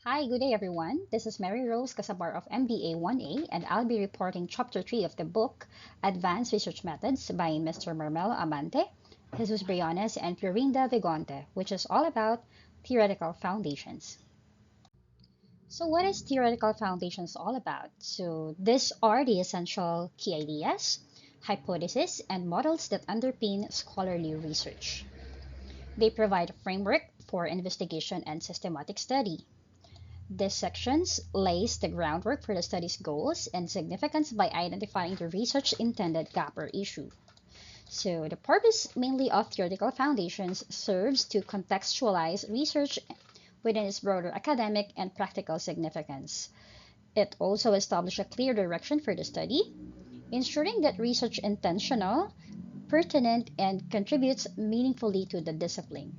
Hi, good day everyone. This is Mary Rose Casabar of MBA 1A, and I'll be reporting Chapter 3 of the book Advanced Research Methods by Mr. Marmelo Amante, Jesus Briones, and Florinda Vigonte, which is all about theoretical foundations. So, what is theoretical foundations all about? So, these are the essential key ideas, hypotheses, and models that underpin scholarly research. They provide a framework for investigation and systematic study. This section lays the groundwork for the study's goals and significance by identifying the research intended gap or issue. So, the purpose mainly of theoretical foundations serves to contextualize research within its broader academic and practical significance. It also establishes a clear direction for the study, ensuring that research is intentional, pertinent, and contributes meaningfully to the discipline.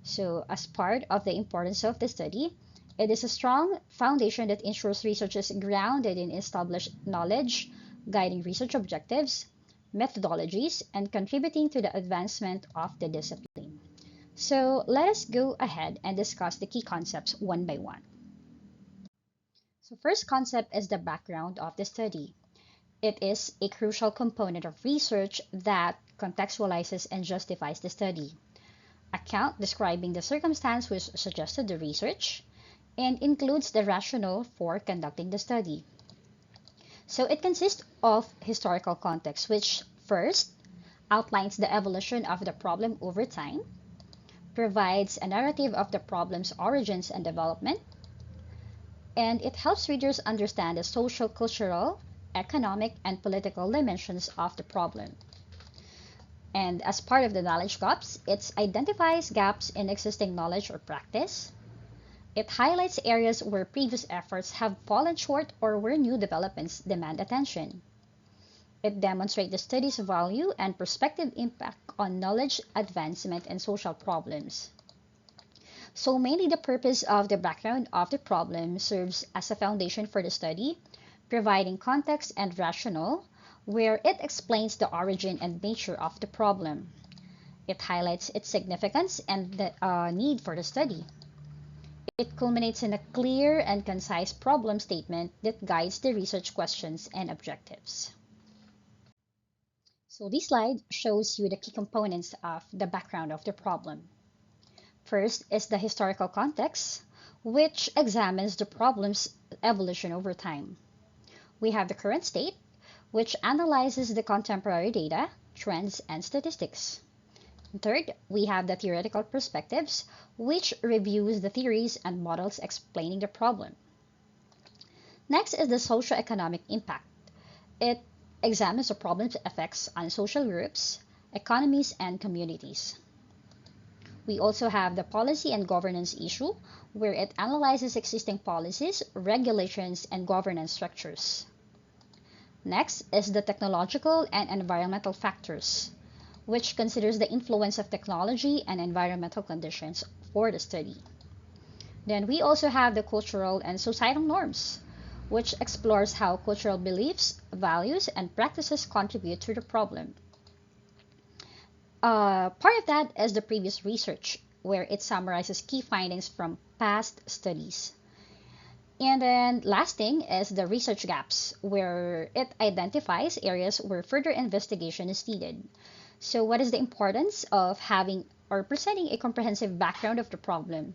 So, as part of the importance of the study, it is a strong foundation that ensures research is grounded in established knowledge, guiding research objectives, methodologies, and contributing to the advancement of the discipline. So, let us go ahead and discuss the key concepts one by one. So, first concept is the background of the study. It is a crucial component of research that contextualizes and justifies the study. Account describing the circumstance which suggested the research, and includes the rationale for conducting the study. So it consists of historical context, which first outlines the evolution of the problem over time, provides a narrative of the problem's origins and development, and it helps readers understand the social, cultural, economic, and political dimensions of the problem. And as part of the knowledge gaps, it identifies gaps in existing knowledge or practice. It highlights areas where previous efforts have fallen short or where new developments demand attention. It demonstrates the study's value and prospective impact on knowledge advancement and social problems. So, mainly the purpose of the background of the problem serves as a foundation for the study, providing context and rationale, where it explains the origin and nature of the problem. It highlights its significance and the need for the study. It culminates in a clear and concise problem statement that guides the research questions and objectives. So this slide shows you the key components of the background of the problem. First is the historical context, which examines the problem's evolution over time. We have the current state, which analyzes the contemporary data, trends, and statistics. Third, we have the theoretical perspectives, which reviews the theories and models explaining the problem. Next is the socio-economic impact. It examines the problem's effects on social groups, economies, and communities. We also have the policy and governance issue, where it analyzes existing policies, regulations, and governance structures. Next is the technological and environmental factors, which considers the influence of technology and environmental conditions for the study. Then we also have the cultural and societal norms, which explores how cultural beliefs, values, and practices contribute to the problem. Part of that is the previous research, where it summarizes key findings from past studies. And then last thing is the research gaps, where it identifies areas where further investigation is needed. So what is the importance of having or presenting a comprehensive background of the problem?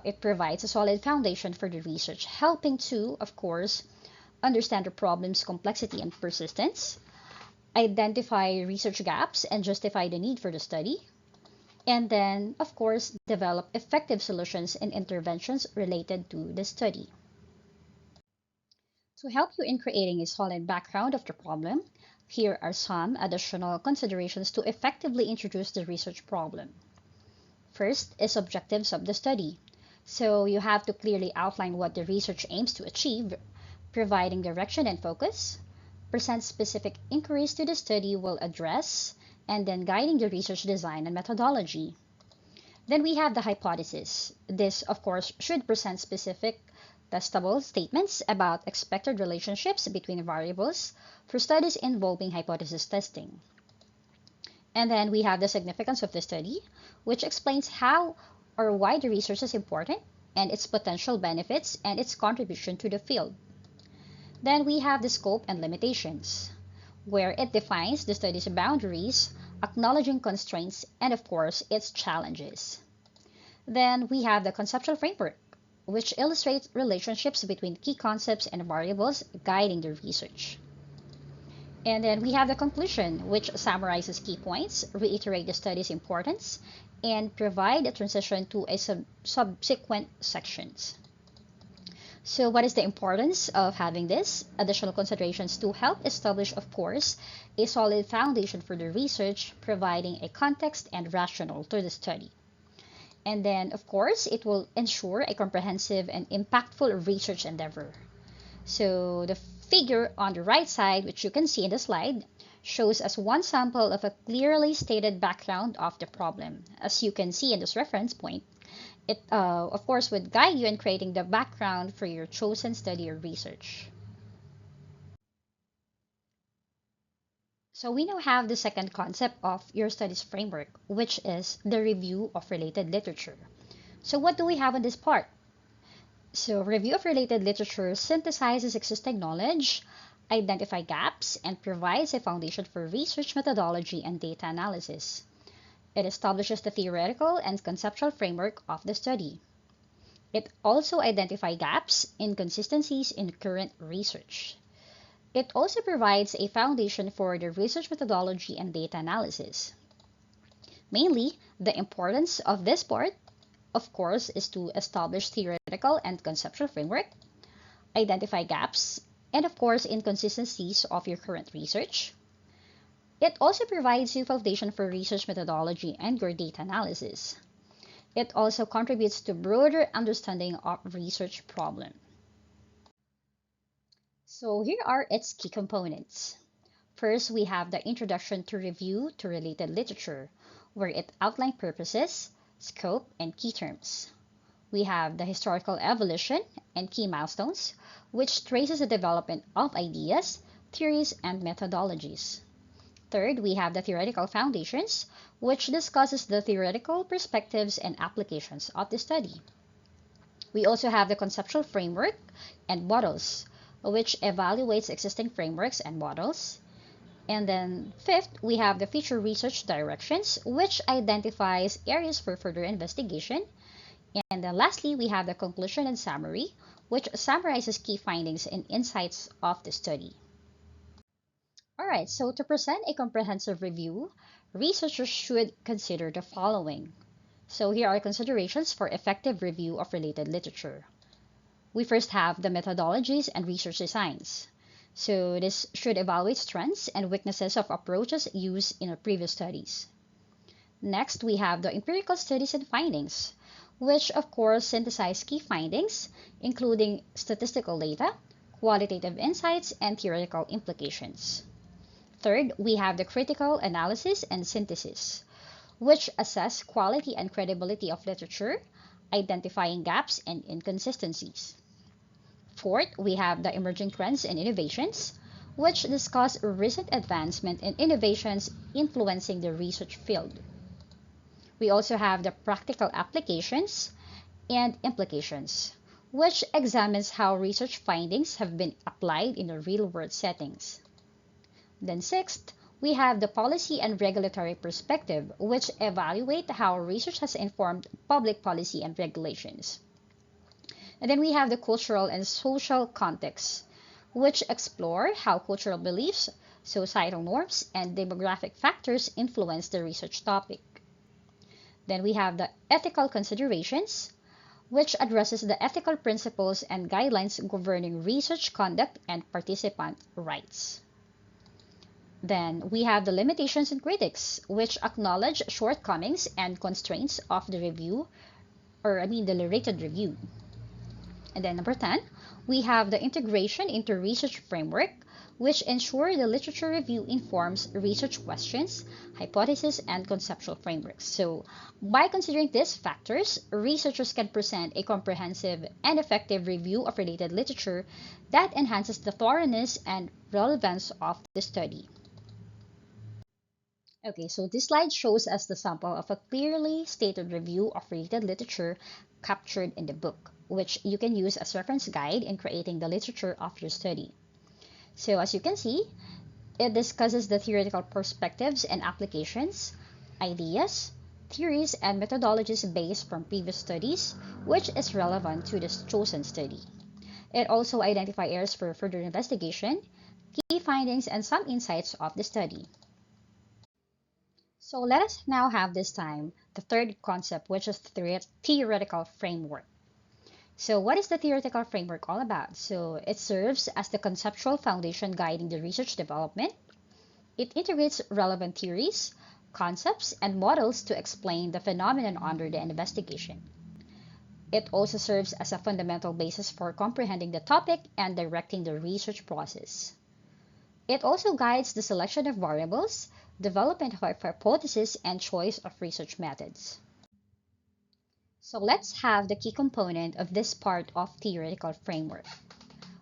It provides a solid foundation for the research, helping to, of course, understand the problem's complexity and persistence, identify research gaps and justify the need for the study, and then, of course, develop effective solutions and interventions related to the study. To help you in creating a solid background of the problem, here are some additional considerations to effectively introduce the research problem. First is objectives of the study. So you have to clearly outline what the research aims to achieve, providing direction and focus, present specific inquiries to the study will address, and then guiding the research design and methodology. Then we have the hypothesis. This, of course, should present specific testable statements about expected relationships between variables for studies involving hypothesis testing. And then we have the significance of the study, which explains how or why the research is important, and its potential benefits and its contribution to the field. Then we have the scope and limitations, where it defines the study's boundaries, acknowledging constraints, and of course, its challenges. Then we have the conceptual framework, which illustrates relationships between key concepts and variables guiding the research. And then we have the conclusion, which summarizes key points, reiterate the study's importance, and provide a transition to a subsequent sections. So what is the importance of having this? Additional considerations to help establish, of course, a solid foundation for the research, providing a context and rationale to the study. And then, of course, it will ensure a comprehensive and impactful research endeavor. So the figure on the right side, which you can see in the slide, shows us one sample of a clearly stated background of the problem. As you can see in this reference point, it, of course, would guide you in creating the background for your chosen study or research. So we now have the second concept of your studies framework, which is the review of related literature. So what do we have on this part? So review of related literature synthesizes existing knowledge, identify gaps, and provides a foundation for research methodology and data analysis. It establishes the theoretical and conceptual framework of the study. It also identifies gaps, inconsistencies in current research. It also provides a foundation for the research methodology and data analysis. Mainly, the importance of this part, of course, is to establish theoretical and conceptual framework, identify gaps, and of course, inconsistencies of your current research. It also provides you foundation for research methodology and your data analysis. It also contributes to broader understanding of research problem. So here are its key components. First, we have the introduction to review to related literature, where it outlines purposes, scope, and key terms. We have the historical evolution and key milestones, which traces the development of ideas, theories, and methodologies. Third, we have the theoretical foundations, which discusses the theoretical perspectives and applications of the study. We also have the conceptual framework and models, which evaluates existing frameworks and models. And then fifth, we have the future research directions, which identifies areas for further investigation. And then lastly, we have the conclusion and summary, which summarizes key findings and insights of the study. All right, so to present a comprehensive review, researchers should consider the following. So here are considerations for effective review of related literature. We first have the methodologies and research designs. So this should evaluate strengths and weaknesses of approaches used in previous studies. Next, we have the empirical studies and findings, which of course synthesize key findings, including statistical data, qualitative insights, and theoretical implications. Third, we have the critical analysis and synthesis, which assess quality and credibility of literature, identifying gaps and inconsistencies. Fourth, we have the emerging trends and innovations, which discuss recent advancement and innovations influencing the research field. We also have the practical applications and implications, which examines how research findings have been applied in the real-world settings. Then sixth, we have the policy and regulatory perspective, which evaluate how research has informed public policy and regulations. And then we have the cultural and social context, which explore how cultural beliefs, societal norms, and demographic factors influence the research topic. Then we have the ethical considerations, which addresses the ethical principles and guidelines governing research conduct and participant rights. Then we have the limitations and critics, which acknowledge shortcomings and constraints of the the narrated review. And then number 10, we have the integration into research framework, which ensure the literature review informs research questions, hypotheses, and conceptual frameworks. So by considering these factors, researchers can present a comprehensive and effective review of related literature that enhances the thoroughness and relevance of the study. Okay, so this slide shows us the sample of a clearly stated review of related literature captured in the book, which you can use as reference guide in creating the literature of your study. So as you can see, it discusses the theoretical perspectives and applications, ideas, theories, and methodologies based from previous studies, which is relevant to the chosen study. It also identifies areas for further investigation, key findings, and some insights of the study. So let us now have this time the third concept, which is theoretical framework. So what is the theoretical framework all about? So it serves as the conceptual foundation guiding the research development. It integrates relevant theories, concepts, and models to explain the phenomenon under the investigation. It also serves as a fundamental basis for comprehending the topic and directing the research process. It also guides the selection of variables, development of hypotheses, and choice of research methods. So let's have the key component of this part of theoretical framework.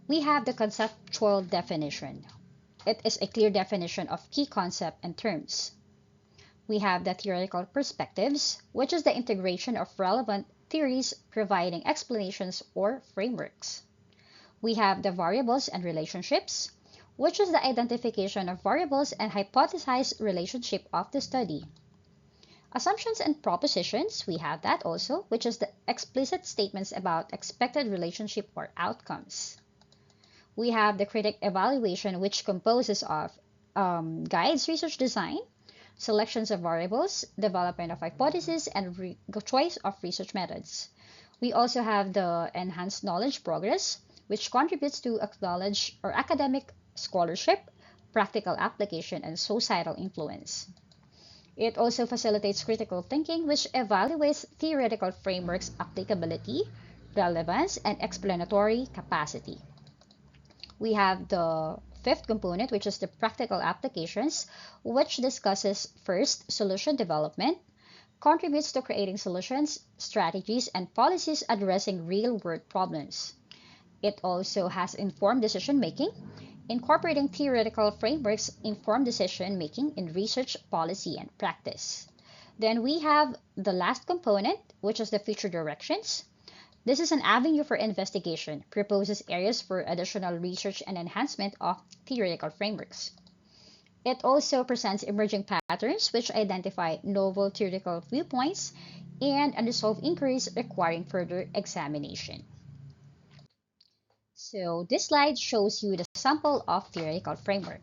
We have the conceptual definition. It is a clear definition of key concept and terms. We have the theoretical perspectives, which is the integration of relevant theories providing explanations or frameworks. We have the variables and relationships, which is the identification of variables and hypothesized relationship of the study. Assumptions and propositions, we have that also, which is the explicit statements about expected relationship or outcomes. We have the critic evaluation, which composes of guides research design, selections of variables, development of hypotheses, and choice of research methods. We also have the enhanced knowledge progress, which contributes to acknowledge or academic scholarship, practical application, and societal influence. It also facilitates critical thinking, which evaluates theoretical frameworks' applicability, relevance, and explanatory capacity. We have the fifth component, which is the practical applications, which discusses first solution development, contributes to creating solutions, strategies, and policies addressing real world problems. It also has informed decision making, incorporating theoretical frameworks informed decision making in research, policy, and practice. Then we have the last component, which is the future directions. This is an avenue for investigation, proposes areas for additional research and enhancement of theoretical frameworks. It also presents emerging patterns which identify novel theoretical viewpoints and unresolved inquiries requiring further examination. So this slide shows you the sample of theoretical framework.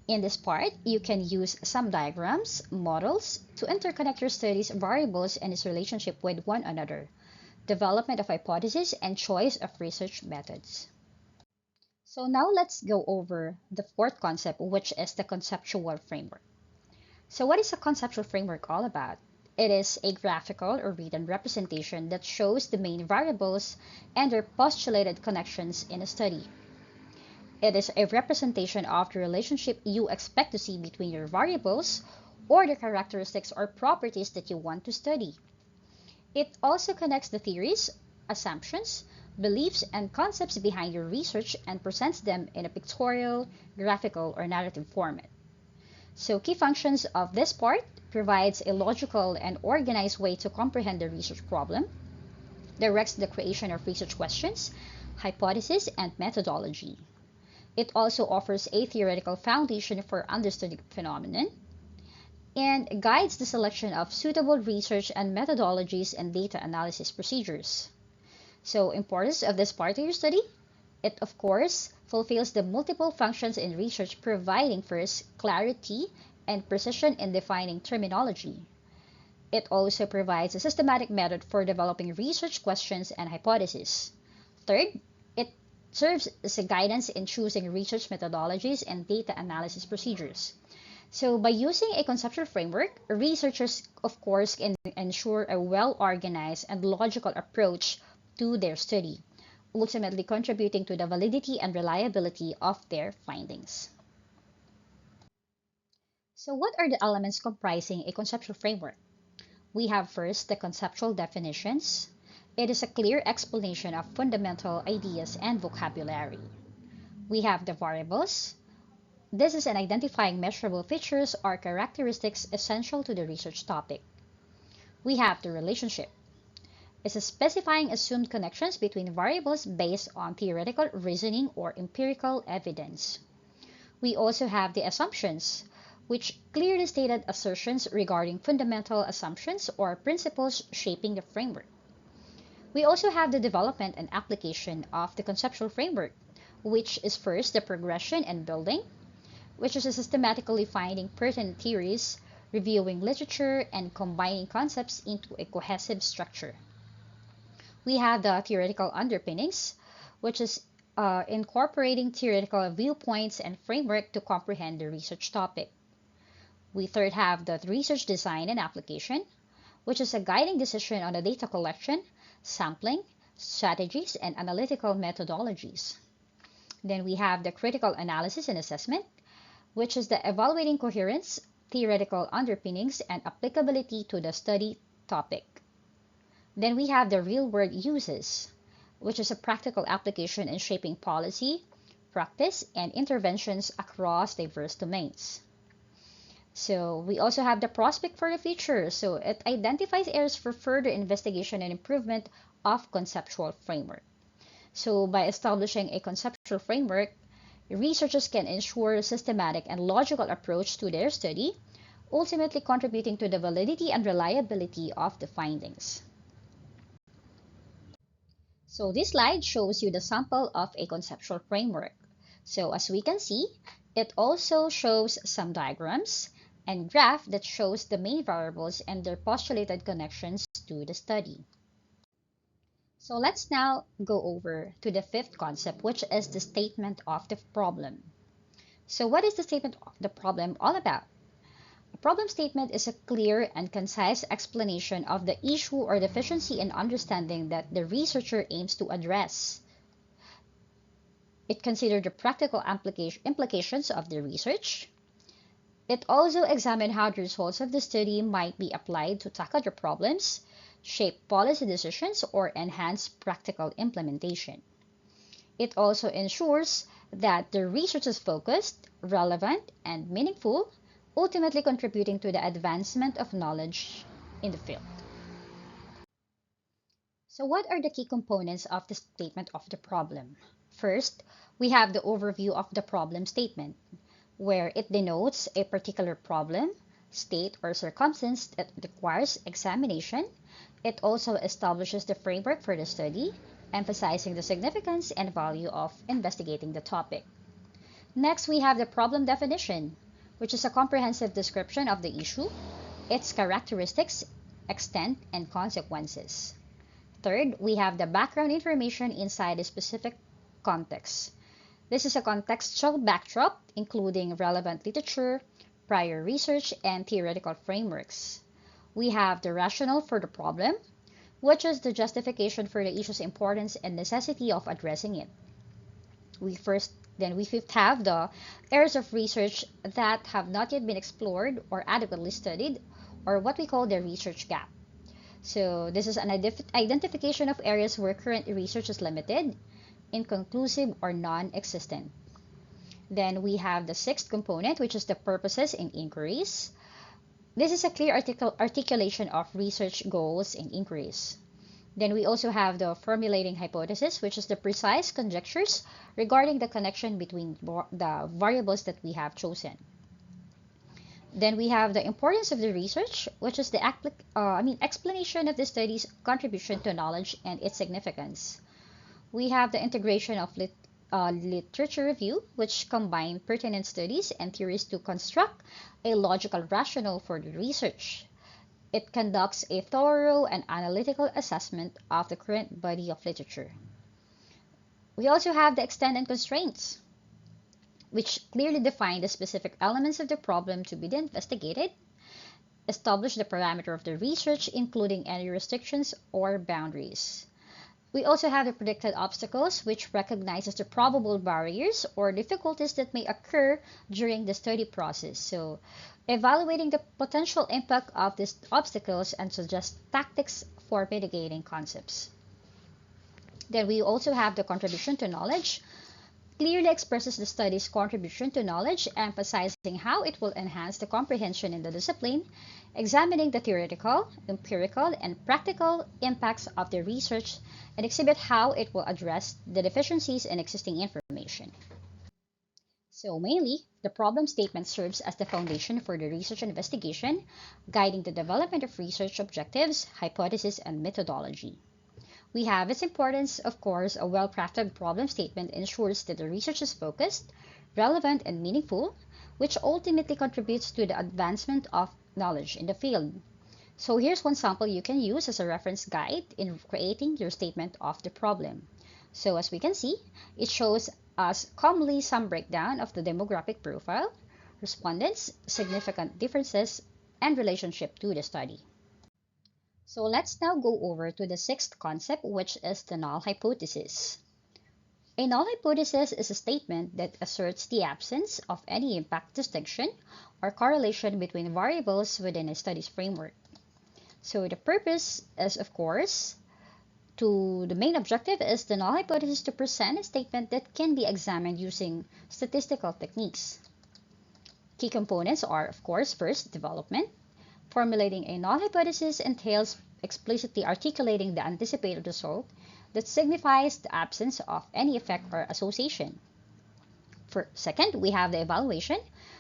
In this part, you can use some diagrams, models, to interconnect your study's variables and its relationship with one another, development of hypotheses, and choice of research methods. So now let's go over the fourth concept, which is the conceptual framework. So what is a conceptual framework all about? It is a graphical or written representation that shows the main variables and their postulated connections in a study. It is a representation of the relationship you expect to see between your variables or the characteristics or properties that you want to study. It also connects the theories, assumptions, beliefs, and concepts behind your research and presents them in a pictorial, graphical, or narrative format. So key functions of this part provides a logical and organized way to comprehend the research problem, directs the creation of research questions, hypotheses, and methodology. It also offers a theoretical foundation for understanding phenomenon, and guides the selection of suitable research and methodologies and data analysis procedures. So, importance of this part of your study? It, of course, fulfills the multiple functions in research, providing first clarity and precision in defining terminology. It also provides a systematic method for developing research questions and hypotheses. Third, it serves as a guidance in choosing research methodologies and data analysis procedures. So by using a conceptual framework, researchers, of course, can ensure a well-organized and logical approach to their study, ultimately contributing to the validity and reliability of their findings. So what are the elements comprising a conceptual framework? We have first the conceptual definitions. It is a clear explanation of fundamental ideas and vocabulary. We have the variables. This is an identifying measurable features or characteristics essential to the research topic. We have the relationship. is specifying assumed connections between variables based on theoretical reasoning or empirical evidence. We also have the assumptions, which clearly stated assertions regarding fundamental assumptions or principles shaping the framework. We also have the development and application of the conceptual framework, which is first the progression and building, which is systematically finding pertinent theories, reviewing literature, and combining concepts into a cohesive structure. We have the theoretical underpinnings, which is incorporating theoretical viewpoints and framework to comprehend the research topic. We third have the research design and application, which is a guiding decision on the data collection, sampling, strategies, and analytical methodologies. Then we have the critical analysis and assessment, which is the evaluating coherence, theoretical underpinnings, and applicability to the study topic. Then we have the real-world uses, which is a practical application in shaping policy, practice, and interventions across diverse domains. So we also have the prospect for the future. So it identifies areas for further investigation and improvement of conceptual framework. So by establishing a conceptual framework, researchers can ensure a systematic and logical approach to their study, ultimately contributing to the validity and reliability of the findings. So this slide shows you the sample of a conceptual framework. So as we can see, it also shows some diagrams and graph that shows the main variables and their postulated connections to the study. So let's now go over to the fifth concept, which is the statement of the problem. So what is the statement of the problem all about? A problem statement is a clear and concise explanation of the issue or deficiency in understanding that the researcher aims to address. It considers the practical implications of the research. It also examines how the results of the study might be applied to tackle the problems, shape policy decisions, or enhance practical implementation. It also ensures that the research is focused, relevant, and meaningful, ultimately contributing to the advancement of knowledge in the field. So what are the key components of the statement of the problem? First, we have the overview of the problem statement, where it denotes a particular problem, state, or circumstance that requires examination. It also establishes the framework for the study, emphasizing the significance and value of investigating the topic. Next, we have the problem definition, which is a comprehensive description of the issue, its characteristics, extent, and consequences. Third, we have the background information inside a specific context. This is a contextual backdrop, including relevant literature, prior research, and theoretical frameworks. We have the rationale for the problem, which is the justification for the issue's importance and necessity of addressing it. We fifth have the areas of research that have not yet been explored or adequately studied, or what we call the research gap. So this is an identification of areas where current research is limited, inconclusive, or non-existent. Then we have the sixth component, which is the purposes and inquiries. This is a clear articulation of research goals and inquiries. Then we also have the formulating hypothesis, which is the precise conjectures regarding the connection between the variables that we have chosen. Then we have the importance of the research, which is the explanation of the study's contribution to knowledge and its significance. We have the integration of literature review, which combine pertinent studies and theories to construct a logical rationale for the research. It conducts a thorough and analytical assessment of the current body of literature. We also have the extent and constraints, which clearly define the specific elements of the problem to be investigated, establish the parameter of the research, including any restrictions or boundaries. We also have the predicted obstacles, which recognizes the probable barriers or difficulties that may occur during the study process. So, evaluating the potential impact of these obstacles and suggest tactics for mitigating concepts. Then we also have the contribution to knowledge. clearly expresses the study's contribution to knowledge, emphasizing how it will enhance the comprehension in the discipline, examining the theoretical, empirical, and practical impacts of the research, and exhibit how it will address the deficiencies in existing information. So mainly, the problem statement serves as the foundation for the research investigation, guiding the development of research objectives, hypotheses, and methodology. We have its importance, of course, a well-crafted problem statement ensures that the research is focused, relevant, and meaningful, which ultimately contributes to the advancement of knowledge in the field. So here's one sample you can use as a reference guide in creating your statement of the problem. So as we can see, it shows us calmly some breakdown of the demographic profile, respondents, significant differences, and relationship to the study. So let's now go over to the sixth concept, which is the null hypothesis. A null hypothesis is a statement that asserts the absence of any impact distinction or correlation between variables within a study's framework. So the purpose is, of course, the main objective is the null hypothesis to present a statement that can be examined using statistical techniques. Key components are, of course, first, development. Formulating a null hypothesis entails explicitly articulating the anticipated result that signifies the absence of any effect or association. Second, we have the evaluation,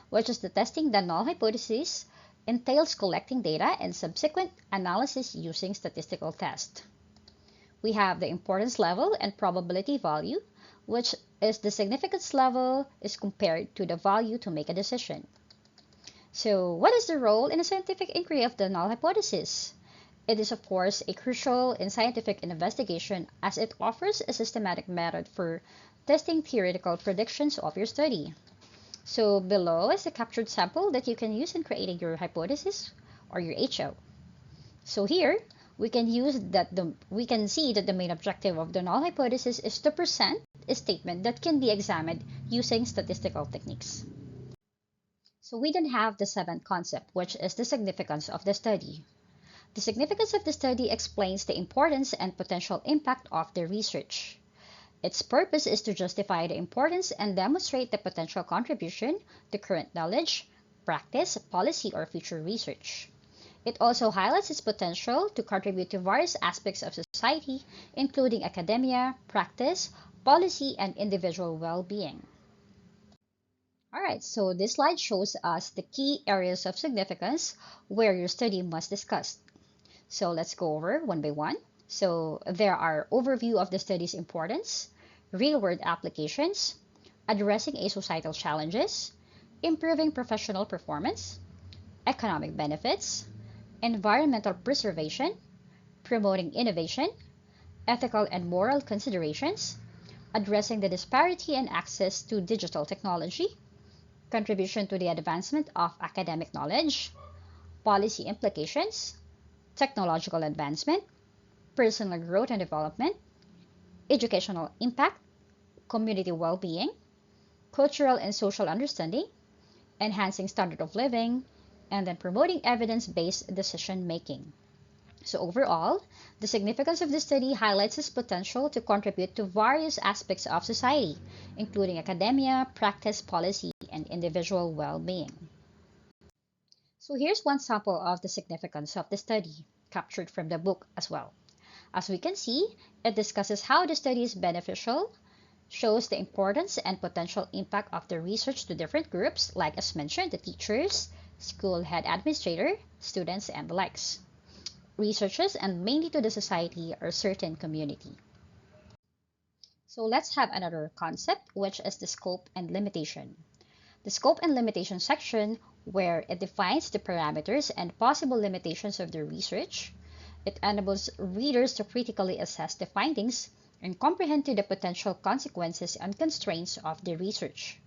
which is the testing the null hypothesis entails collecting data and subsequent analysis using statistical tests. We have the importance level and probability value, which is the significance level is compared to the value to make a decision. So what is the role in a scientific inquiry of the null hypothesis? It is, of course, a crucial in scientific investigation as it offers a systematic method for testing theoretical predictions of your study. So below is a captured sample that you can use in creating your hypothesis or your HO. So here, we can see that the main objective of the null hypothesis is to present a statement that can be examined using statistical techniques. So we then have the seventh concept, which is the significance of the study. The significance of the study explains the importance and potential impact of the research. Its purpose is to justify the importance and demonstrate the potential contribution to current knowledge, practice, policy, or future research. It also highlights its potential to contribute to various aspects of society, including academia, practice, policy, and individual well-being. Alright, so this slide shows us the key areas of significance where your study must discuss. So let's go over one by one. So there are overview of the study's importance, real-world applications, addressing a societal challenges, improving professional performance, economic benefits, environmental preservation, promoting innovation, ethical and moral considerations, addressing the disparity in access to digital technology, contribution to the advancement of academic knowledge, policy implications, technological advancement, personal growth and development, educational impact, community well-being, cultural and social understanding, enhancing standard of living, and then promoting evidence-based decision-making. So overall, the significance of the study highlights its potential to contribute to various aspects of society, including academia, practice, policy, and individual well-being. So here's one sample of the significance of the study, captured from the book as well. As we can see, it discusses how the study is beneficial, shows the importance and potential impact of the research to different groups, like as mentioned, the teachers, school head administrator, students, and the likes. Researchers, and mainly to the society or certain community. So let's have another concept, which is the scope and limitation. The scope and limitation section, where it defines the parameters and possible limitations of the research. It enables readers to critically assess the findings and comprehend the potential consequences and constraints of the research.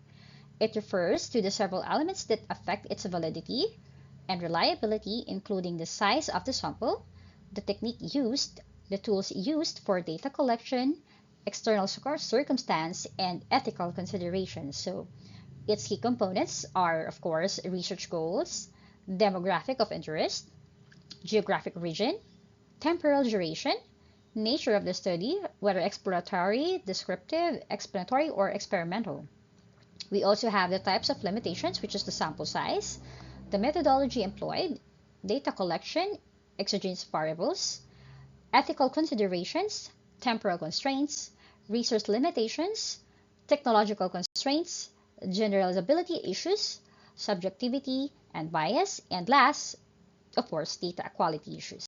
It refers to the several elements that affect its validity and reliability, including the size of the sample, the technique used, the tools used for data collection, external circumstance, and ethical considerations. So its key components are, of course, research goals, demographic of interest, geographic region, temporal duration, nature of the study, whether exploratory, descriptive, explanatory, or experimental. We also have the types of limitations, which is the sample size, the methodology employed, data collection, exogenous variables, ethical considerations, temporal constraints, resource limitations, technological constraints, generalizability issues, subjectivity and bias, and last, of course, data quality issues.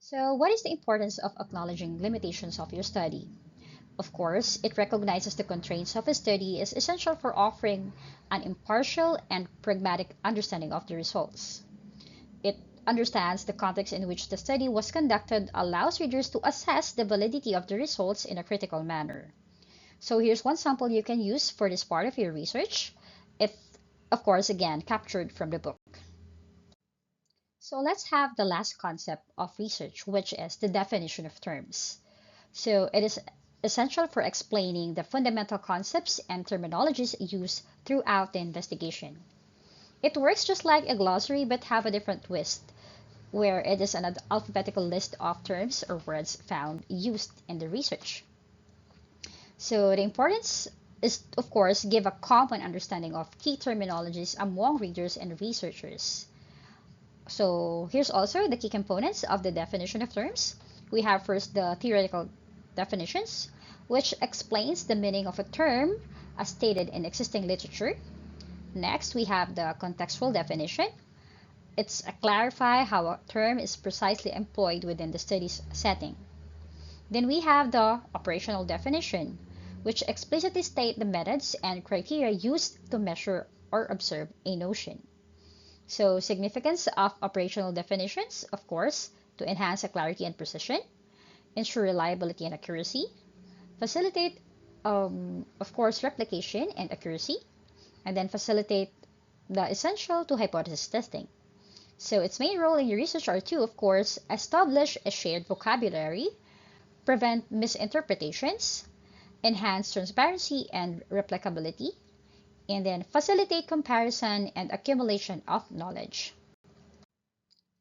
So, what is the importance of acknowledging limitations of your study? Of course, it recognizes the constraints of a study is essential for offering an impartial and pragmatic understanding of the results. It understands the context in which the study was conducted, allows readers to assess the validity of the results in a critical manner. So here's one sample you can use for this part of your research. It, of course, again, captured from the book. So let's have the last concept of research, which is the definition of terms. So it is essential for explaining the fundamental concepts and terminologies used throughout the investigation. It works just like a glossary but have a different twist, where it is an alphabetical list of terms or words found used in the research. So the importance is, of course, give a common understanding of key terminologies among readers and researchers. So here's also the key components of the definition of terms. We have first the theoretical definitions, which explains the meaning of a term as stated in existing literature. Next, we have the contextual definition. It's a clarify how a term is precisely employed within the study's setting. Then we have the operational definition, which explicitly state the methods and criteria used to measure or observe a notion. So significance of operational definitions, of course, to enhance the clarity and precision, ensure reliability and accuracy, facilitate, of course, replication and accuracy, and then facilitate the essential to hypothesis testing. So its main role in your research are to, of course, establish a shared vocabulary, prevent misinterpretations, enhance transparency and replicability, and then facilitate comparison and accumulation of knowledge.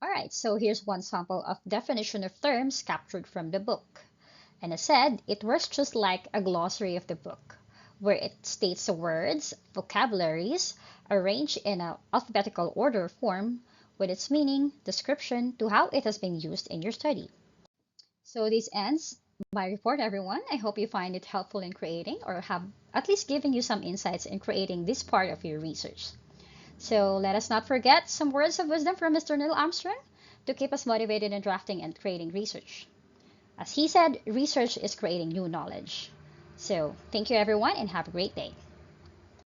All right, so here's one sample of definition of terms captured from the book. And as said, it works just like a glossary of the book, where it states the words, vocabularies, arranged in an alphabetical order form with its meaning, description, to how it has been used in your study. So this ends my report, everyone. I hope you find it helpful in creating or have at least given you some insights in creating this part of your research. So let us not forget some words of wisdom from Mr. Neil Armstrong to keep us motivated in drafting and creating research. As he said, research is creating new knowledge. So thank you everyone and have a great day.